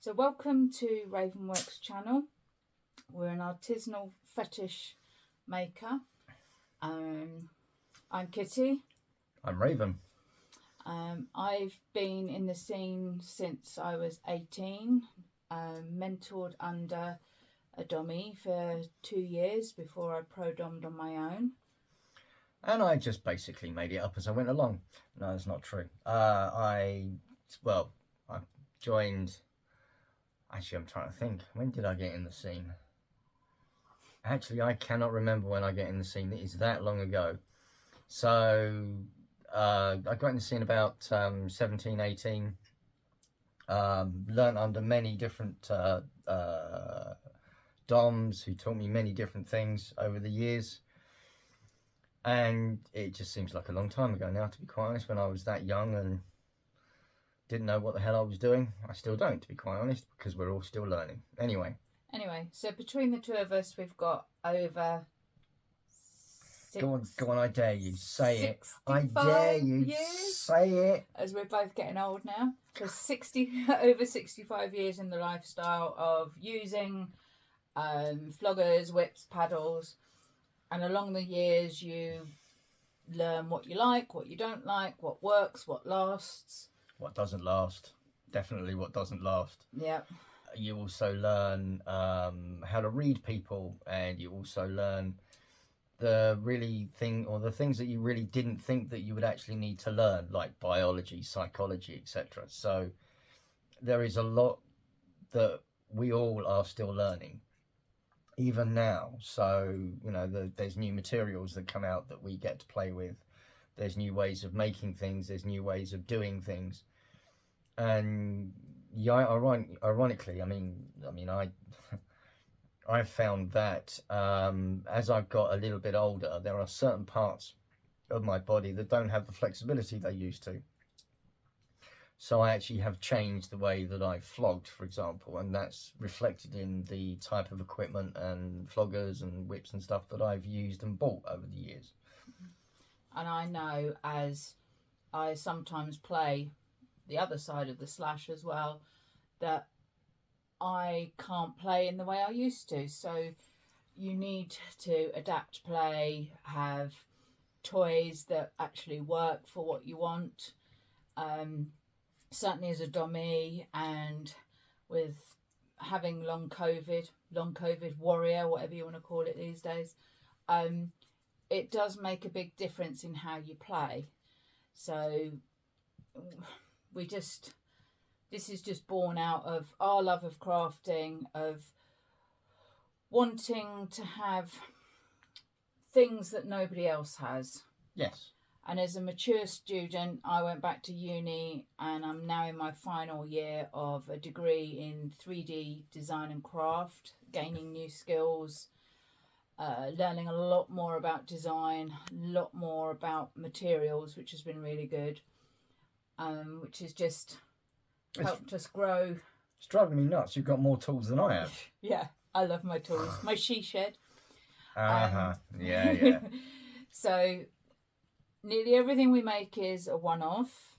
So welcome to Ravenwerks channel. We're an artisanal fetish maker. I'm Kitty. I'm Raven. I've been in the scene since I was 18, mentored under a dummy for 2 years before I pro-dommed on my own. And I just basically made it up as I went along. No, that's not true. I joined... Actually, I'm trying to think. When did I get in the scene? Actually, I cannot remember when I get in the scene. It is that long ago. So, I got in the scene about 17, 18. Learned under many different DOMs who taught me many different things over the years. And it just seems like a long time ago now, to be quite honest, when I was that young and didn't know what the hell I was doing. I still don't, to be quite honest, because we're all still learning. Anyway, so between the two of us, we've got over Go on, I dare you. Say it. I 65 dare you. years, say it. as we're both getting old now. So over 65 years in the lifestyle of using floggers, whips, paddles. And along the years, you learn what you like, what you don't like, what works, what lasts. What doesn't last. Definitely what doesn't last. Yeah. You also learn how to read people, and you also learn the things that you really didn't think that you would actually need to learn, like biology, psychology, etc. So there is a lot that we all are still learning, even now. So, you know, there's new materials that come out that we get to play with. There's new ways of making things. There's new ways of doing things. And yeah, ironically, I found that as I've got a little bit older, there are certain parts of my body that don't have the flexibility they used to. So I actually have changed the way that I've flogged, for example, and that's reflected in the type of equipment and floggers and whips and stuff that I've used and bought over the years. And I know, as I sometimes play the other side of the slash as well, that I can't play in the way I used to. So you need to adapt play, have toys that actually work for what you want. Certainly as a dummy, and with having long COVID warrior, whatever you want to call it these days, it does make a big difference in how you play. So this is just born out of our love of crafting, of wanting to have things that nobody else has. Yes. And as a mature student, I went back to uni, and I'm now in my final year of a degree in 3D design and craft, gaining new skills, learning a lot more about design, a lot more about materials, which has been really good, which has just helped us grow. It's driving me nuts. You've got more tools than I have. Yeah, I love my tools. My she shed. Yeah. So nearly everything we make is a one-off.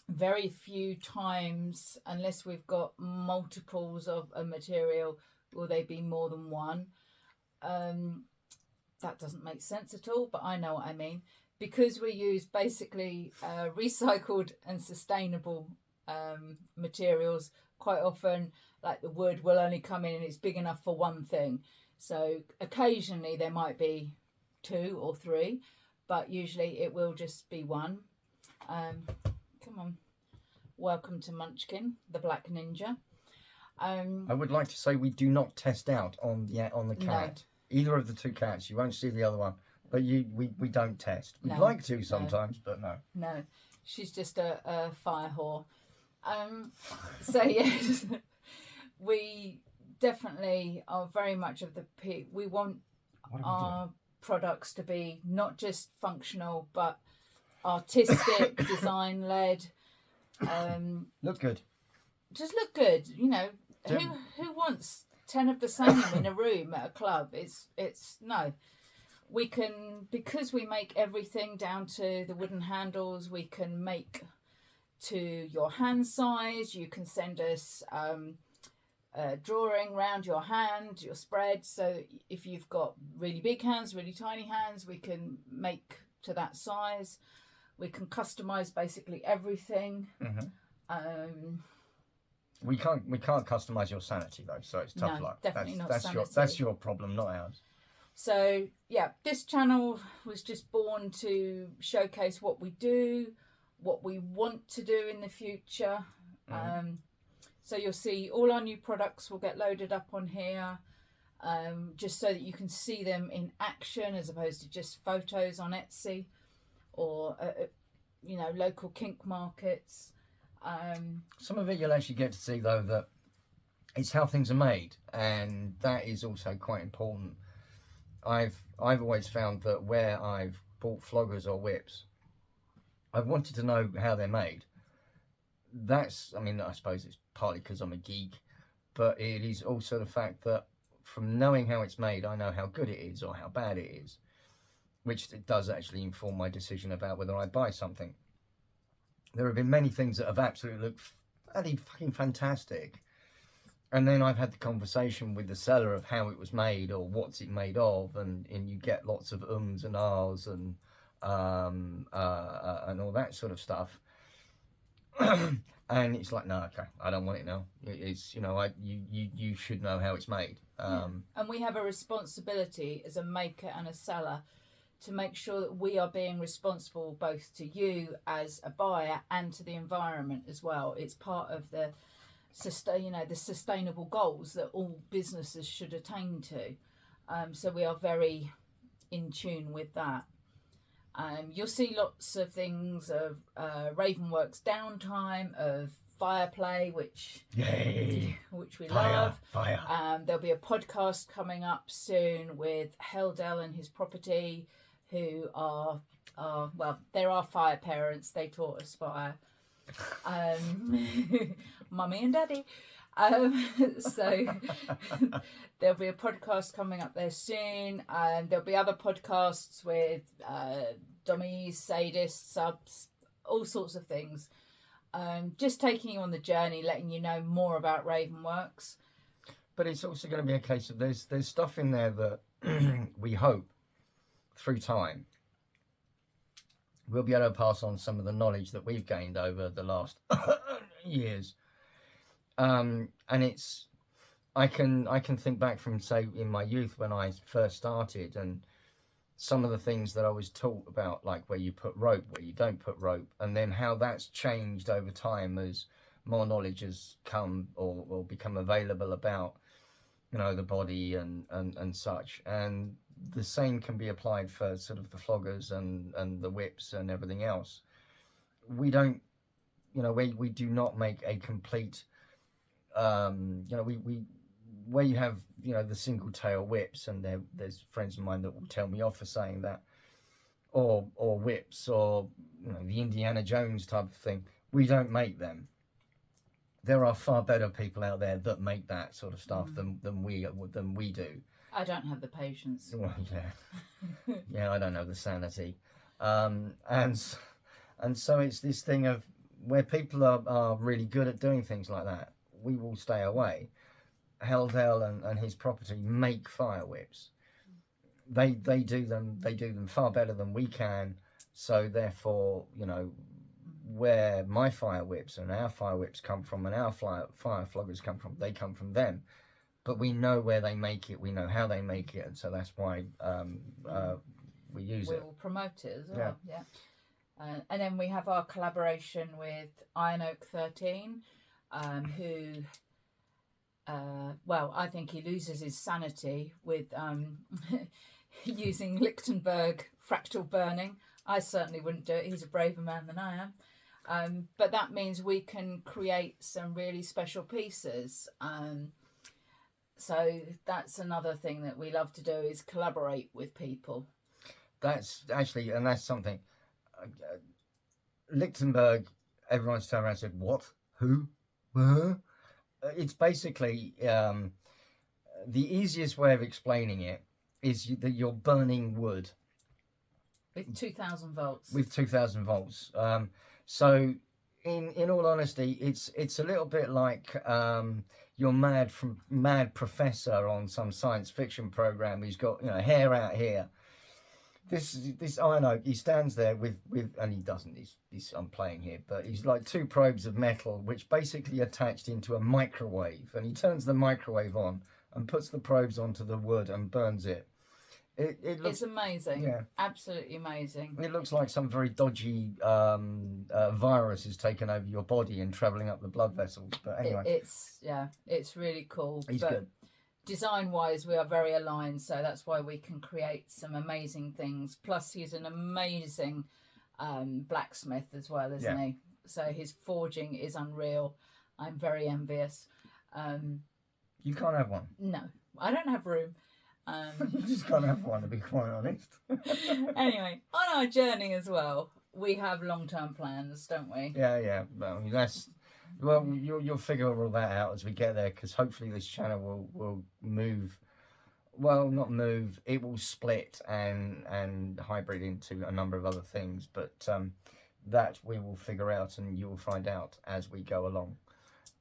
Very few times, unless we've got multiples of a material, will they be more than one. That doesn't make sense at all, but I know what I mean. Because we use basically recycled and sustainable materials, quite often, like the wood will only come in and it's big enough for one thing. So occasionally there might be 2 or 3, but usually it will just be one. Come on. Welcome to Munchkin, the Black Ninja. I would like to say we do not test out on the cat. No. Either of the 2 cats. You won't see the other one. But we don't test. We'd like to sometimes, but no. No, she's just a fire whore. So yes, we definitely are very much of the we want our products to be not just functional but artistic, design led. Look good. Just look good, you know. Who wants 10 of the same in a room at a club? It's no. We can, because we make everything down to the wooden handles, we can make to your hand size. You can send us drawing round your hand, your spread. So if you've got really big hands, really tiny hands, we can make to that size. We can customize basically everything. We can't customize your sanity though, so it's tough luck. Definitely not that's sanity. That's your problem, not ours. So yeah, this channel was just born to showcase what we do, what we want to do in the future. So you'll see all our new products will get loaded up on here, just so that you can see them in action as opposed to just photos on Etsy or local kink markets. Some of it you'll actually get to see though that it's how things are made, and that is also quite important. I've always found that where I've bought floggers or whips, I've wanted to know how they're made. I suppose it's partly because I'm a geek, but it is also the fact that from knowing how it's made, I know how good it is or how bad it is, which it does actually inform my decision about whether I buy something. There have been many things that have absolutely looked bloody fucking fantastic, and then I've had the conversation with the seller of how it was made or what's it made of, and you get lots of ums and ahs and all that sort of stuff. And it's like, no, okay, I don't want it now. It's you should know how it's made. And we have a responsibility as a maker and a seller to make sure that we are being responsible both to you as a buyer and to the environment as well. It's part of the sustainable goals that all businesses should attain to. So we are very in tune with that. You'll see lots of things of Ravenwerks downtime, of fire play, which we love. Fire. There'll be a podcast coming up soon with Heldell and his property, who are they're our fire parents. They taught us fire. Mummy and Daddy. So there'll be a podcast coming up there soon, and there'll be other podcasts with dummies, sadists, subs, all sorts of things. Just taking you on the journey, letting you know more about Ravenwerks. But it's also going to be a case of there's stuff in there that we hope through time we'll be able to pass on some of the knowledge that we've gained over the last years. And it's I can think back from, say, in my youth when I first started, and some of the things that I was taught about, like where you put rope, where you don't put rope, and then how that's changed over time as more knowledge has come or become available about, the body and such. And the same can be applied for sort of the floggers and the whips and everything else. We don't, we do not make a complete, we where you have, the single tail whips, and there's friends of mine that will tell me off for saying that, or whips, or the Indiana Jones type of thing. We don't make them. There are far better people out there that make that sort of stuff than we do. I don't have the patience. Well, yeah, yeah, I don't know the sanity, and so it's this thing of where people are really good at doing things like that, we will stay away. Heldell and his property make fire whips. They do them far better than we can. So therefore, where my fire whips and our fire whips come from and our fire floggers come from, they come from them. But we know where they make it, we know how they make it, and so that's why we use it. We'll promote it as well. Yeah. And then we have our collaboration with Iron Oak 13, who, I think he loses his sanity with using Lichtenberg fractal burning. I certainly wouldn't do it. He's a braver man than I am. But that means we can create some really special pieces. So that's another thing that we love to do, is collaborate with people. That's actually, and that's something. Lichtenberg, everyone's turned around and said, what? Who? It's basically, the easiest way of explaining it is that you're burning wood. With 2,000 volts. With 2,000 volts. So, in all honesty, it's a little bit like, your mad professor on some science fiction program who's got, you know, hair out here. This I know, he stands there with and he doesn't, I'm playing here, but he's like two probes of metal which basically attached into a microwave, and he turns the microwave on and puts the probes onto the wood and burns it. It looks, it's amazing. Yeah, absolutely amazing. It looks like some very dodgy virus has taken over your body and travelling up the blood vessels. But anyway, it's really cool. He's but good. Design-wise, we are very aligned, so that's why we can create some amazing things. Plus, he's an amazing blacksmith as well, isn't he? So his forging is unreal. I'm very envious. You can't have one. No, I don't have room. You just can't have one, to be quite honest. Anyway, on our journey as well, we have long-term plans, don't we? Yeah. Well, you'll figure all that out as we get there, because hopefully this channel will move. Well, not move. It will split and hybrid into a number of other things, but that we will figure out, and you will find out as we go along.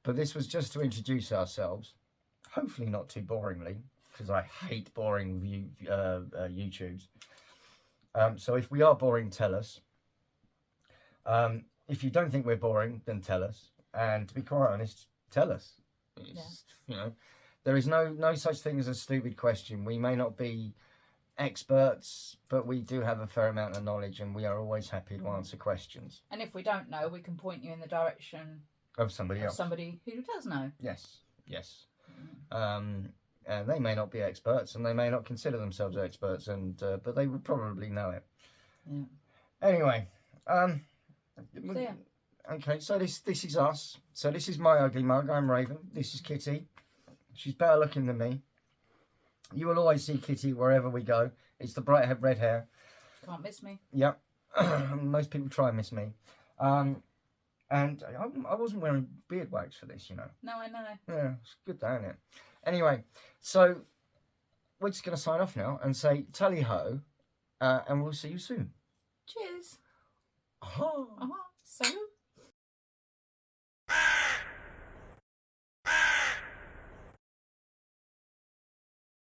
But this was just to introduce ourselves, hopefully not too boringly, because I hate boring YouTubes. So if we are boring, tell us. If you don't think we're boring, then tell us. And to be quite honest, tell us. You know, there is no such thing as a stupid question. We may not be experts, but we do have a fair amount of knowledge, and we are always happy to answer questions. And if we don't know, we can point you in the direction of somebody else. Somebody who does know. Yes. And they may not be experts, and they may not consider themselves experts, and but they would probably know it. Yeah. Anyway, So, yeah. Okay, so this is us. So this is my ugly mug. I'm Raven. This is Kitty. She's better looking than me. You will always see Kitty wherever we go. It's the bright red hair. Can't miss me. Yep. Most people try and miss me. And I wasn't wearing beard wax for this, you know. No, I know. Yeah, it's good though, isn't it? Anyway, so we're just going to sign off now and say tally-ho, and we'll see you soon. Cheers. Aha. So...